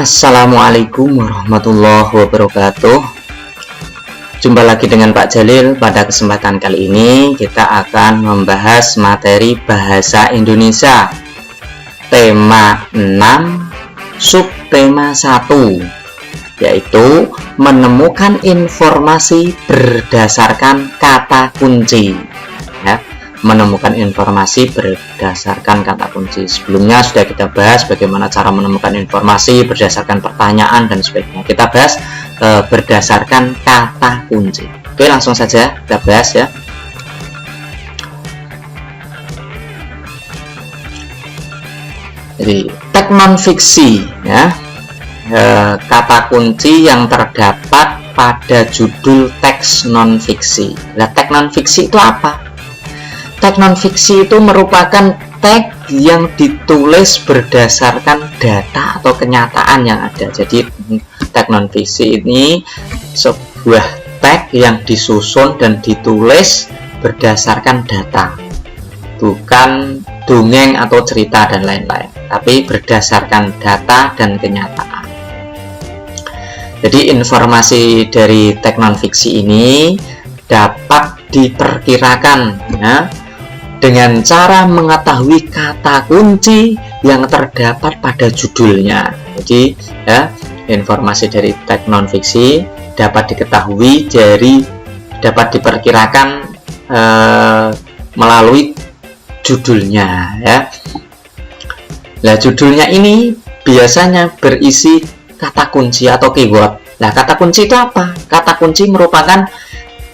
Assalamualaikum warahmatullahi wabarakatuh. Jumpa lagi dengan Pak Jalil. Pada kesempatan kali ini kita akan membahas materi bahasa Indonesia tema 6 subtema 1, yaitu menemukan informasi berdasarkan kata kunci. Ya, menemukan informasi berdasarkan kata kunci. Sebelumnya sudah kita bahas bagaimana cara menemukan informasi berdasarkan pertanyaan dan sebagainya. Kita bahas berdasarkan kata kunci. Oke, langsung saja kita bahas ya. Jadi teks non fiksi ya, kata kunci yang terdapat pada judul teks non fiksi. Nah, teks non fiksi itu apa? Teks non-fiksi itu merupakan teks yang ditulis berdasarkan data atau kenyataan yang ada. Jadi teks non-fiksi ini sebuah teks yang disusun dan ditulis berdasarkan data, bukan dongeng atau cerita dan lain-lain, tapi berdasarkan data dan kenyataan. Jadi informasi dari teks non-fiksi ini dapat diperkirakan ya, dengan cara mengetahui kata kunci yang terdapat pada judulnya. Jadi ya, informasi dari teks non fiksi dapat diketahui dapat diperkirakan melalui judulnya ya. Nah, judulnya ini biasanya berisi kata kunci atau keyword. Nah, kata kunci itu apa? Kata kunci merupakan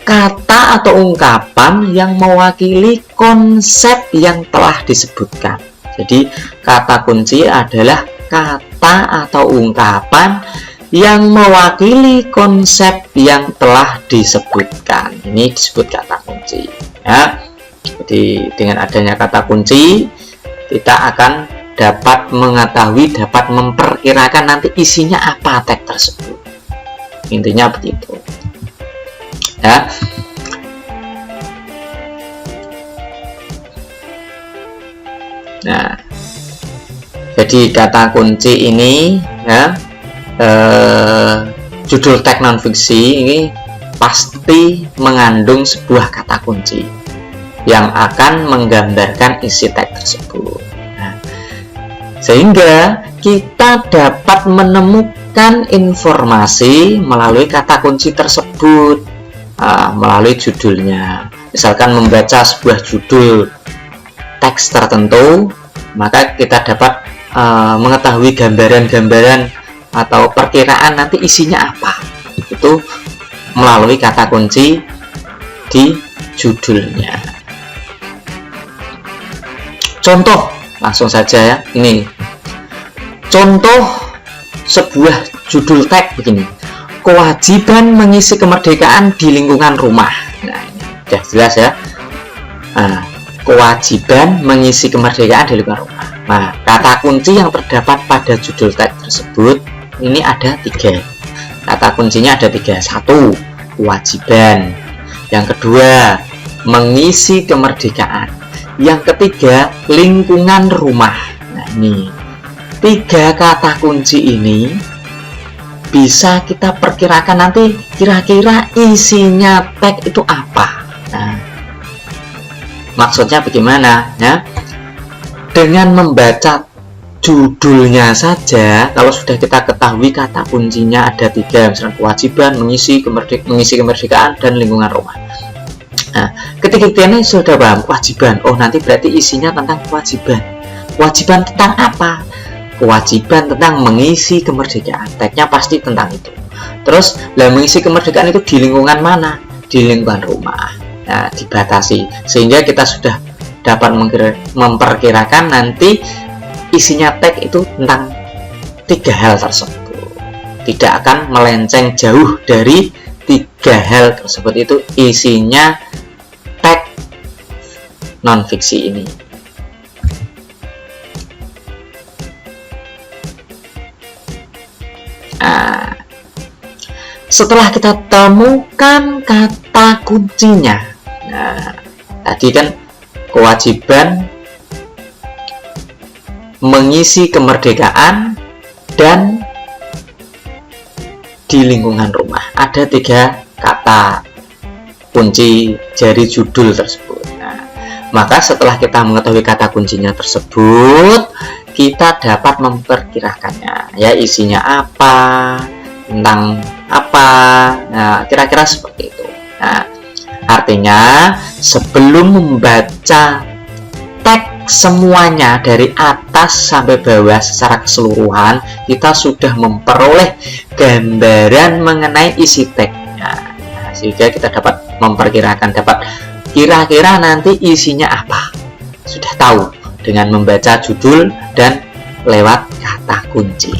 kata atau ungkapan yang mewakili konsep yang telah disebutkan. Jadi kata kunci adalah kata atau ungkapan yang mewakili konsep yang telah disebutkan. Ini disebut kata kunci ya. Jadi dengan adanya kata kunci kita akan dapat mengetahui, dapat memperkirakan nanti isinya apa teks tersebut. Intinya begitu ya. Nah, jadi kata kunci ini ya, judul teks non fiksi ini pasti mengandung sebuah kata kunci yang akan menggambarkan isi teks tersebut. Nah, sehingga kita dapat menemukan informasi melalui kata kunci tersebut. Melalui judulnya. Misalkan membaca sebuah judul teks tertentu, maka kita dapat mengetahui gambaran-gambaran atau perkiraan nanti isinya apa. Itu melalui kata kunci di judulnya. Contoh, langsung saja ya. Ini contoh sebuah judul teks begini: kewajiban mengisi kemerdekaan di lingkungan rumah. Nah, ini sudah jelas ya. Nah, kewajiban mengisi kemerdekaan di lingkungan rumah. Nah, kata kunci yang terdapat pada judul teks tersebut ini ada 3. Kata kuncinya ada 3. 1, kewajiban. Yang kedua, mengisi kemerdekaan. Yang ketiga, lingkungan rumah. Nah, ini 3 kata kunci ini bisa kita perkirakan nanti kira-kira isinya teks itu apa. Nah, maksudnya bagaimana ya? Dengan membaca judulnya saja, kalau sudah kita ketahui kata kuncinya ada 3, misalnya kewajiban, mengisi kemerdekaan, dan lingkungan rumah. Nah, ketika kita sudah paham kewajiban, oh nanti berarti isinya tentang kewajiban. Kewajiban tentang apa? Kewajiban tentang mengisi kemerdekaan. Teksnya pasti tentang itu. Terus, mengisi kemerdekaan itu di lingkungan mana? Di lingkungan rumah. Nah, dibatasi sehingga kita sudah dapat memperkirakan nanti isinya teks itu tentang 3 hal tersebut. Tidak akan melenceng jauh dari 3 hal tersebut. Itu isinya teks non fiksi ini. Nah, setelah kita temukan kata kuncinya, nah, tadi kan kewajiban mengisi kemerdekaan dan di lingkungan rumah. Ada 3 kata kunci dari judul tersebut. Nah, maka setelah kita mengetahui kata kuncinya tersebut, kita dapat memperkirakannya, ya, isinya apa, tentang apa. Nah, kira-kira seperti itu. Nah, artinya sebelum membaca teks semuanya dari atas sampai bawah secara keseluruhan, kita sudah memperoleh gambaran mengenai isi teksnya. Nah, sehingga kita dapat memperkirakan, dapat kira-kira nanti isinya apa. Sudah tahu dengan membaca judul dan lewat kata kunci.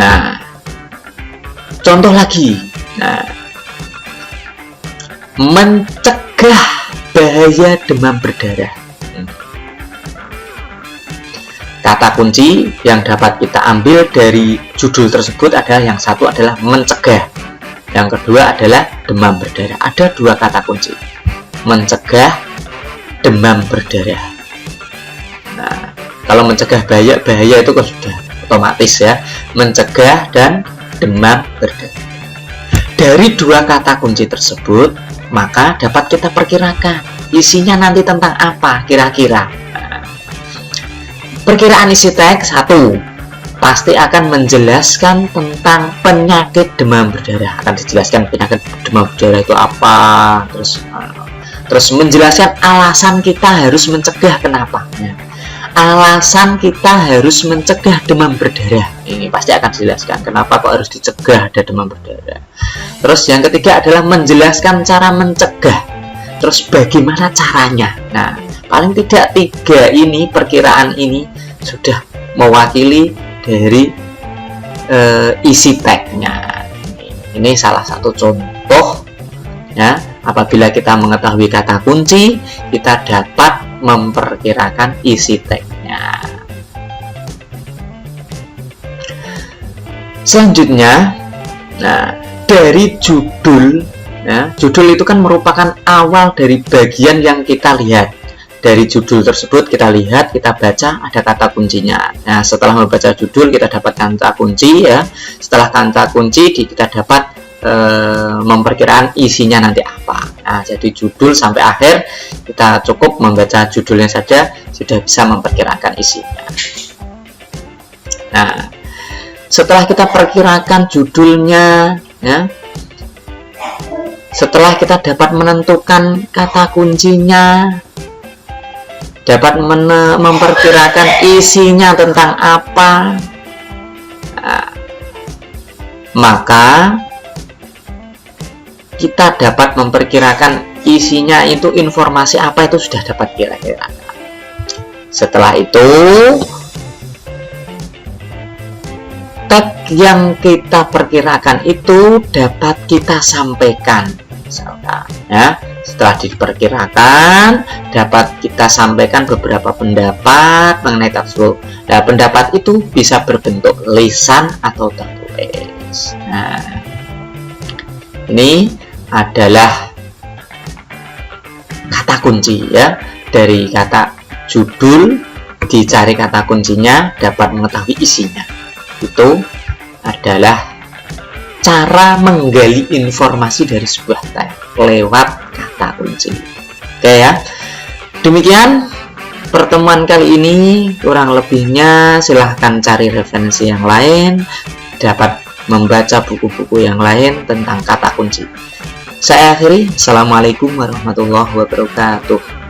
Nah, contoh lagi. Nah, mencegah bahaya demam berdarah. Kata kunci yang dapat kita ambil dari judul tersebut adalah, yang satu adalah mencegah, yang kedua adalah demam berdarah. Ada 2 kata kunci, mencegah, demam berdarah. Nah, kalau mencegah bahaya itu kan sudah otomatis, ya, mencegah dan demam berdarah. Dari 2 kata kunci tersebut, maka dapat kita perkirakan isinya nanti tentang apa kira-kira. Nah, perkiraan isi teks 1 pasti akan menjelaskan tentang penyakit demam berdarah. Akan dijelaskan penyakit demam berdarah itu apa, terus menjelaskan alasan kita harus mencegah, kenapa. Alasan kita harus mencegah demam berdarah, ini pasti akan dijelaskan kenapa kok harus dicegah ada demam berdarah. Terus yang ketiga adalah menjelaskan cara mencegah, terus bagaimana caranya. Nah, paling tidak 3 ini, perkiraan ini sudah mewakili dari isi teksnya. Ini salah satu contoh, ya, apabila kita mengetahui kata kunci, kita dapat memperkirakan isi teksnya. Selanjutnya, nah, dari judul, ya, judul itu kan merupakan awal dari bagian yang kita lihat. Dari judul tersebut kita lihat, kita baca, ada kata kuncinya. Nah, setelah membaca judul kita dapat kata kunci, ya. Setelah kata kunci kita dapat memperkirakan isinya nanti apa. Nah, jadi judul sampai akhir kita cukup membaca judulnya saja sudah bisa memperkirakan isinya. Nah, setelah kita perkirakan judulnya, ya, setelah kita dapat menentukan kata kuncinya, dapat memperkirakan isinya tentang apa, nah, maka kita dapat memperkirakan isinya itu informasi apa, itu sudah dapat kira-kira. Setelah itu, teks yang kita perkirakan itu dapat kita sampaikan, misalkan, ya. Setelah diperkirakan, dapat kita sampaikan beberapa pendapat mengenai tersebut. Nah, pendapat itu bisa berbentuk lisan atau tertulis. Nah, ini adalah kata kunci, ya. Dari kata judul dicari kata kuncinya, dapat mengetahui isinya. Itu adalah cara menggali informasi dari sebuah teks lewat kata kunci. Oke, ya. Demikian pertemuan kali ini, kurang lebihnya silahkan cari referensi yang lain, dapat membaca buku-buku yang lain tentang kata kunci. Saya akhiri. Assalamualaikum warahmatullahi wabarakatuh.